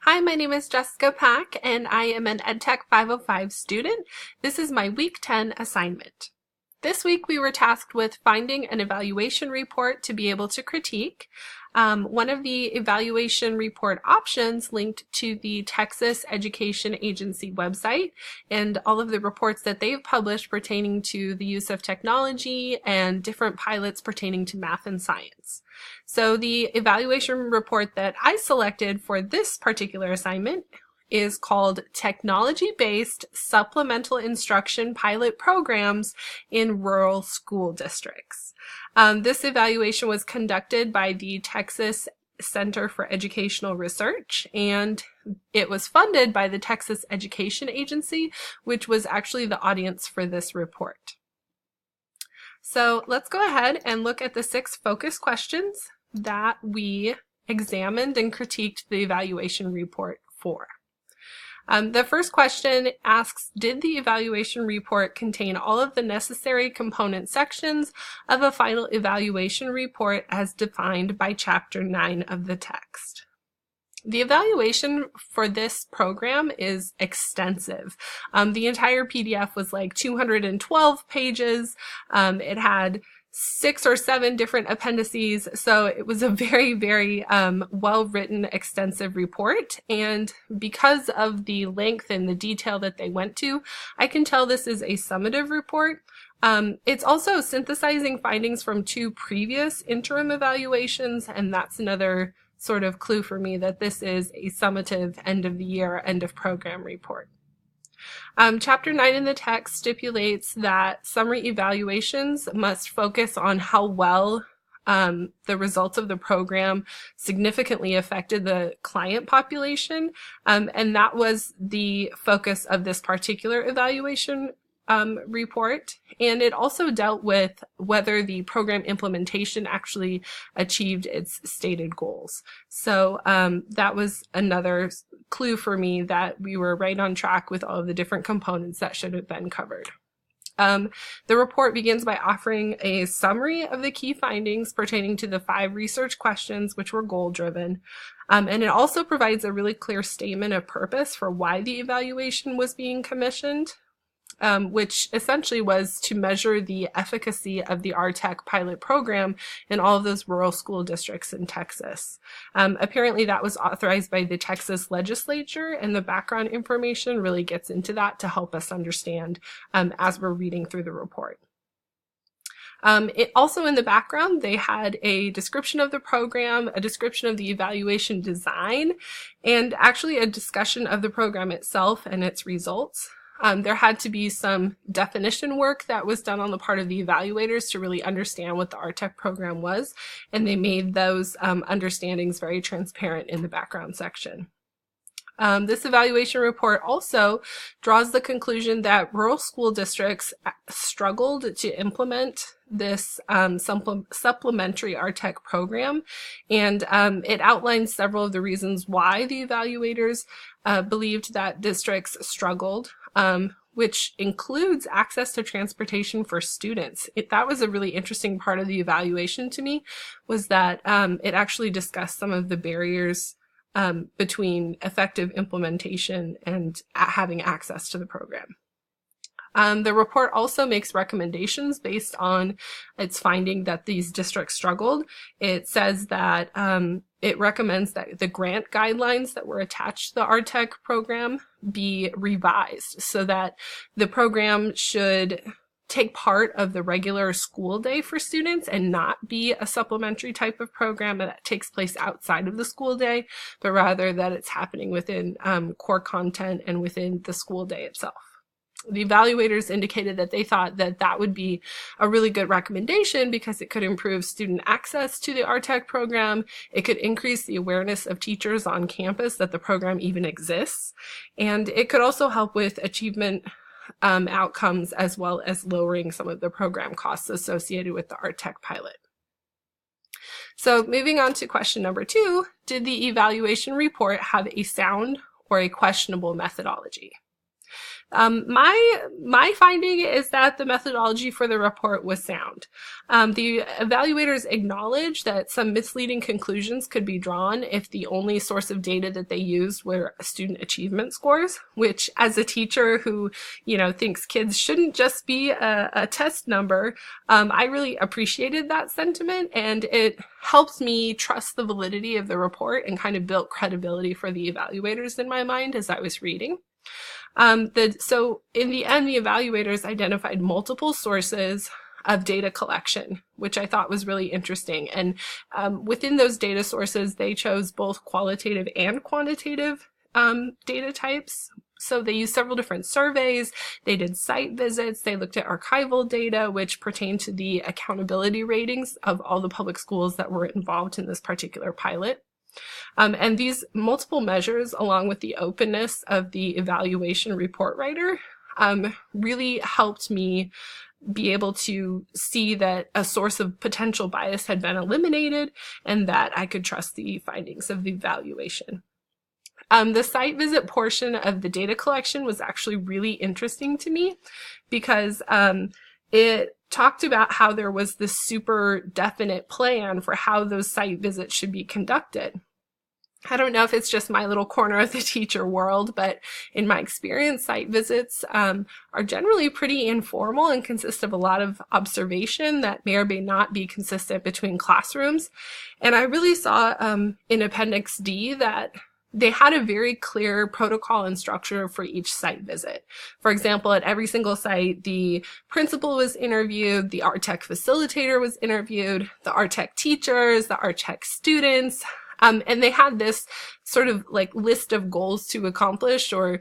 Hi, my name is Jessica Pack, and I am an EDTECH505 student. This is my Week 10 assignment. This week we were tasked with finding an evaluation report to be able to critique. One of the evaluation report options linked to the Texas Education Agency website and all of the reports that they've published pertaining to the use of technology and different pilots pertaining to math and science. So the evaluation report that I selected for this particular assignment is called Technology-Based Supplemental Instruction Pilot Programs in Rural School Districts. This evaluation was conducted by the Texas Center for Educational Research, and it was funded by the Texas Education Agency, which was actually the audience for this report. So let's go ahead and look at the 6 focus questions that we examined and critiqued the evaluation report for. The first question asks, did the evaluation report contain all of the necessary component sections of a final evaluation report as defined by Chapter 9 of the text? The evaluation for this program is extensive. The entire PDF was like 212 pages. It had 6 or 7 different appendices, so it was a very, very well-written, extensive report, and because of the length and the detail that they went to, I can tell this is a summative report. It's also synthesizing findings from 2 previous interim evaluations, and that's another sort of clue for me that this is a summative end-of-the-year, end-of-program report. Chapter 9 in the text stipulates that summary evaluations must focus on how well the results of the program significantly affected the client population, and that was the focus of this particular evaluation report, and it also dealt with whether the program implementation actually achieved its stated goals. So that was another clue for me that we were right on track with all of the different components that should have been covered. The report begins by offering a summary of the key findings pertaining to the 5 research questions, which were goal-driven. And it also provides a really clear statement of purpose for why the evaluation was being commissioned, which essentially was to measure the efficacy of the EDTECH pilot program in all of those rural school districts in Texas. Apparently that was authorized by the Texas legislature, and the background information really gets into that to help us understand as we're reading through the report. It also in the background, they had a description of the program, a description of the evaluation design, and actually a discussion of the program itself and its results. There had to be some definition work that was done on the part of the evaluators to really understand what the EDTECH program was, and they made those understandings very transparent in the background section. This evaluation report also draws the conclusion that rural school districts struggled to implement this supplementary EDTECH program, and it outlines several of the reasons why the evaluators believed that districts struggled, which includes access to transportation for students. That was a really interesting part of the evaluation to me, was that it actually discussed some of the barriers between effective implementation and having access to the program. The report also makes recommendations based on its finding that these districts struggled. It says that it recommends that the grant guidelines that were attached to the EDTECH program be revised so that the program should take part of the regular school day for students and not be a supplementary type of program that takes place outside of the school day, but rather that it's happening within core content and within the school day itself. The evaluators indicated that they thought that that would be a really good recommendation because it could improve student access to the EDTECH program. It could increase the awareness of teachers on campus that the program even exists. And it could also help with achievement outcomes, as well as lowering some of the program costs associated with the EDTECH pilot. So moving on to question number 2, did the evaluation report have a sound or a questionable methodology? My finding is that the methodology for the report was sound. The evaluators acknowledged that some misleading conclusions could be drawn if the only source of data that they used were student achievement scores, which as a teacher who, thinks kids shouldn't just be a test number, I really appreciated that sentiment, and it helped me trust the validity of the report and kind of built credibility for the evaluators in my mind as I was reading. So in the end, the evaluators identified multiple sources of data collection, which I thought was really interesting. And within those data sources, they chose both qualitative and quantitative data types. So they used several different surveys, they did site visits, they looked at archival data, which pertained to the accountability ratings of all the public schools that were involved in this particular pilot. And these multiple measures, along with the openness of the evaluation report writer, really helped me be able to see that a source of potential bias had been eliminated and that I could trust the findings of the evaluation. The site visit portion of the data collection was actually really interesting to me because it talked about how there was this super definite plan for how those site visits should be conducted. I don't know if it's just my little corner of the teacher world, but in my experience, site visits are generally pretty informal and consist of a lot of observation that may or may not be consistent between classrooms. And I really saw in Appendix D that they had a very clear protocol and structure for each site visit. For example, at every single site, the principal was interviewed, the EDTECH facilitator was interviewed, the EDTECH teachers, the EDTECH students, and they had this sort of like list of goals to accomplish or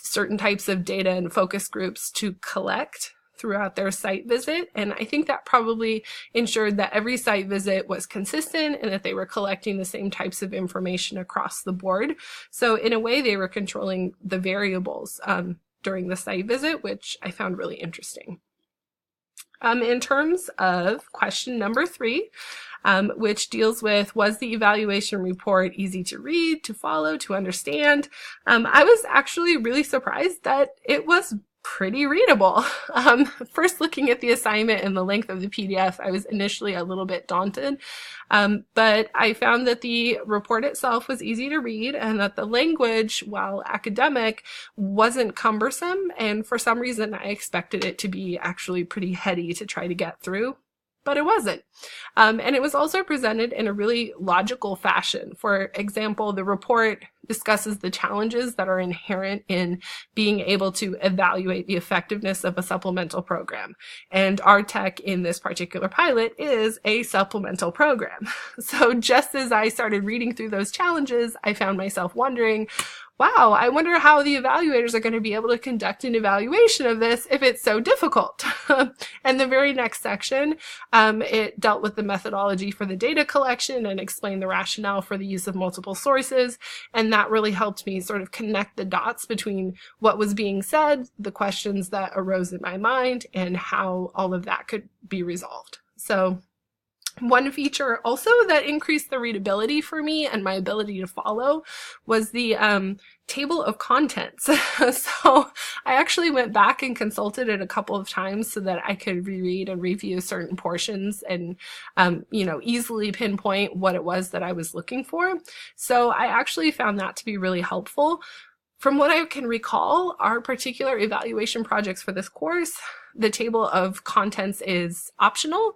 certain types of data and focus groups to collect throughout their site visit. And I think that probably ensured that every site visit was consistent and that they were collecting the same types of information across the board. So in a way, they were controlling the variables during the site visit, which I found really interesting. In terms of question number 3, which deals with, was the evaluation report easy to read, to follow, to understand? I was actually really surprised that it was pretty readable. First looking at the assignment and the length of the PDF, I was initially a little bit daunted, but I found that the report itself was easy to read and that the language, while academic, wasn't cumbersome, and for some reason I expected it to be actually pretty heady to try to get through. But it wasn't. And it was also presented in a really logical fashion. For example, the report discusses the challenges that are inherent in being able to evaluate the effectiveness of a supplemental program. And EDTECH in this particular pilot is a supplemental program. So just as I started reading through those challenges, I found myself wondering, wow, I wonder how the evaluators are going to be able to conduct an evaluation of this if it's so difficult. And the very next section, it dealt with the methodology for the data collection and explained the rationale for the use of multiple sources. And that really helped me sort of connect the dots between what was being said, the questions that arose in my mind, and how all of that could be resolved. So one feature also that increased the readability for me and my ability to follow was the table of contents. So I actually went back and consulted it a couple of times so that I could reread and review certain portions and, easily pinpoint what it was that I was looking for. So I actually found that to be really helpful. From what I can recall, our particular evaluation projects for this course, the table of contents is optional.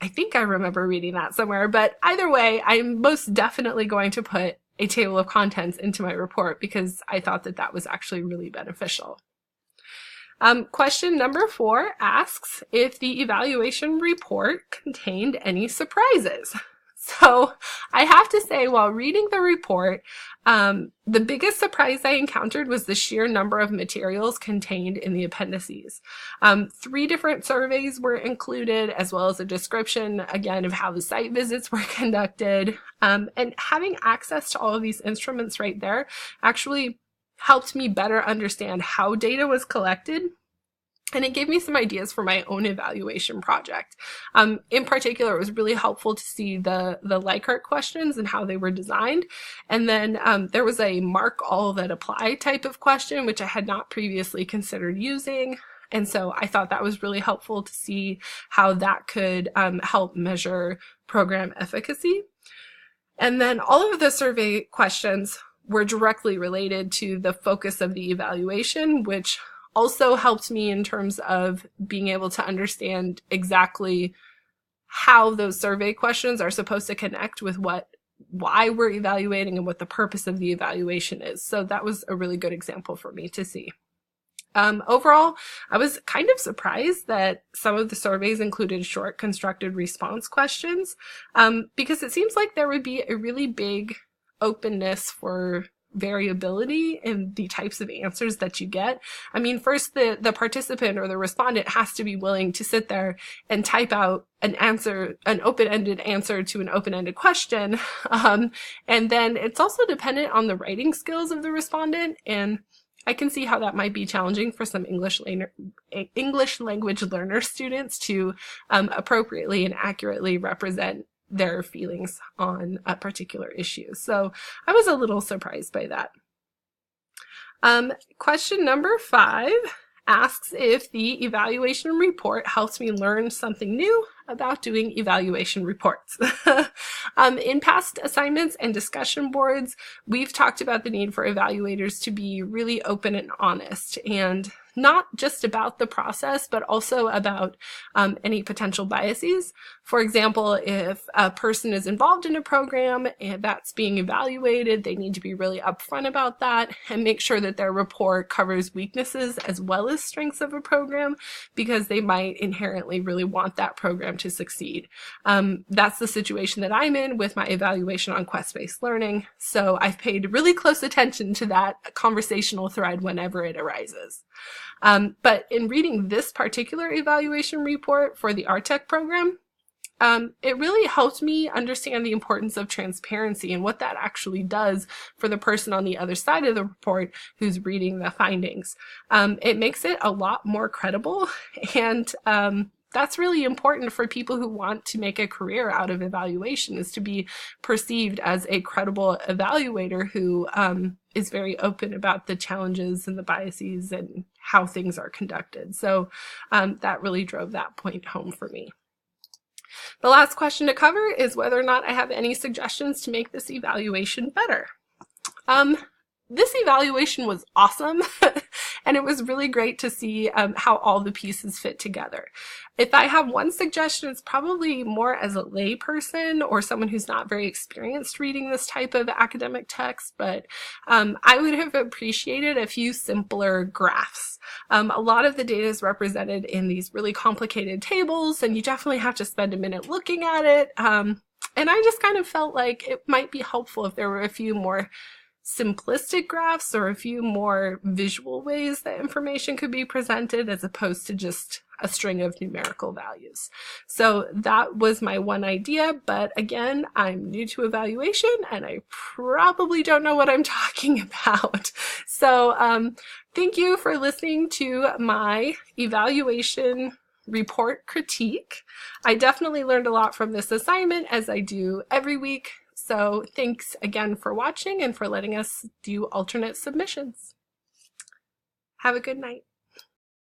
I think I remember reading that somewhere, but either way, I'm most definitely going to put a table of contents into my report because I thought that that was actually really beneficial. Question number 4 asks if the evaluation report contained any surprises. So I have to say, while reading the report, the biggest surprise I encountered was the sheer number of materials contained in the appendices. 3 different surveys were included, as well as a description, again, of how the site visits were conducted. And having access to all of these instruments right there actually helped me better understand how data was collected And it gave me some ideas for my own evaluation project. In particular, it was really helpful to see the Likert questions and how they were designed. And then there was a mark all that apply type of question, which I had not previously considered using. And so I thought that was really helpful to see how that could help measure program efficacy. And then all of the survey questions were directly related to the focus of the evaluation, which also helped me in terms of being able to understand exactly how those survey questions are supposed to connect with why we're evaluating and what the purpose of the evaluation is. So that was a really good example for me to see. Overall, I was kind of surprised that some of the surveys included short constructed response questions, because it seems like there would be a really big openness for variability in the types of answers that you get. I mean, first the participant or the respondent has to be willing to sit there and type out an answer, an open-ended answer to an open-ended question. And then it's also dependent on the writing skills of the respondent, and I can see how that might be challenging for some English language learner students to appropriately and accurately represent their feelings on a particular issue. So I was a little surprised by that. Question number 5 asks if the evaluation report helps me learn something new about doing evaluation reports. In past assignments and discussion boards, we've talked about the need for evaluators to be really open and honest, and not just about the process, but also about any potential biases. For example, if a person is involved in a program and that's being evaluated, they need to be really upfront about that and make sure that their report covers weaknesses as well as strengths of a program, because they might inherently really want that program to succeed. That's the situation that I'm in with my evaluation on quest-based learning, so I've paid really close attention to that conversational thread whenever it arises. But in reading this particular evaluation report for the EDTECH program, it really helped me understand the importance of transparency and what that actually does for the person on the other side of the report who's reading the findings. It makes it a lot more credible, and that's really important for people who want to make a career out of evaluation, is to be perceived as a credible evaluator who is very open about the challenges and the biases and how things are conducted. So that really drove that point home for me. The last question to cover is whether or not I have any suggestions to make this evaluation better. This evaluation was awesome, and it was really great to see how all the pieces fit together. If I have one suggestion, it's probably more as a lay person or someone who's not very experienced reading this type of academic text, but I would have appreciated a few simpler graphs. A lot of the data is represented in these really complicated tables, and you definitely have to spend a minute looking at it. And I just kind of felt like it might be helpful if there were a few more simplistic graphs or a few more visual ways that information could be presented as opposed to just a string of numerical values. So that was my one idea, but again, I'm new to evaluation and I probably don't know what I'm talking about. So thank you for listening to my evaluation report critique. I definitely learned a lot from this assignment, as I do every week. So thanks again for watching and for letting us do alternate submissions. Have a good night.